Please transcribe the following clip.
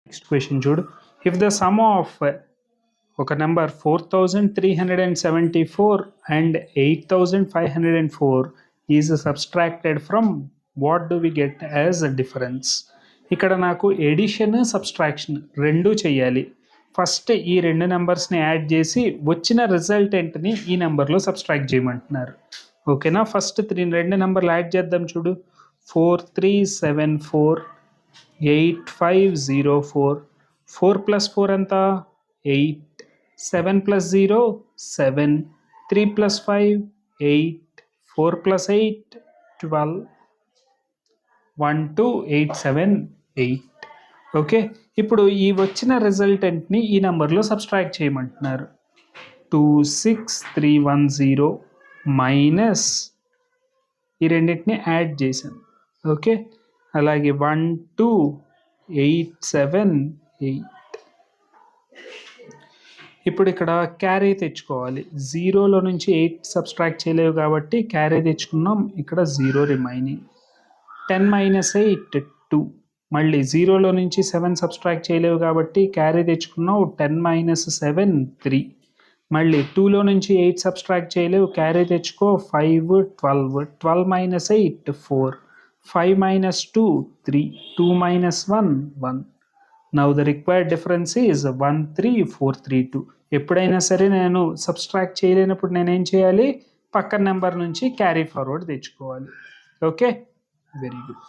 Next question చూడు. If the sum of ఒక number 4374 and 8504 is subtracted from what do we get as a difference. ఇక్కడ నాకు edition subtraction రెండూ చేయాలి. First ఈ రెండు నెంబర్స్ని యాడ్ చేసి వచ్చిన రిజల్టెంట్ని ఈ నెంబర్లో సబ్స్ట్రాక్ట్ చేయమంటున్నారు. ఓకేనా? ఫస్ట్ రెండు నెంబర్లు యాడ్ చేద్దాం చూడు. 4374 8504. 4 + 4 ఎంత? 8. 7 + 0 7. 3 + 5 8. 4 + 8 12. 1 2 8 7 8. ఓకే, ఇప్పుడు ఈ వచ్చిన రిజల్టెంట్ని ఈ నెంబర్లో సబ్స్ట్రాక్ట్ చేయమంటున్నారు. 26310 మైనస్ ఈ రెండింటిని యాడ్ చేశాను. ఓకే, అలాగే 12878. ఇప్పుడు ఇక్కడ క్యారీ తెచ్చుకోవాలి. 0లో నుంచి 8 సబ్స్ట్రాక్ట్ చేయలేవు కాబట్టి క్యారీ తెచ్చుకున్నాం. ఇక్కడ 0 రిమైనింగ్. 10 - 8 2. మళ్ళీ 0లో నుంచి 7 సబ్స్ట్రాక్ట్ చేయలేవు కాబట్టి క్యారీ తెచ్చుకున్నావు. 10 - 7 3. మళ్ళీ 2లో నుంచి 8 సబ్స్ట్రాక్ట్ చేయలేవు, క్యారీ తెచ్చుకో. 5 12. 12 - 8 4. 5 - 2 3. 2 - 1 1. Now the required difference is 13432. ఎప్పుడైనా సరే నేను సబ్స్ట్రాక్ట్ చేయలేనప్పుడు నేనేం చేయాలి? పక్కన నెంబర్ నుంచి క్యారీ ఫార్వర్డ్ తెచ్చుకోవాలి. Okay, very good.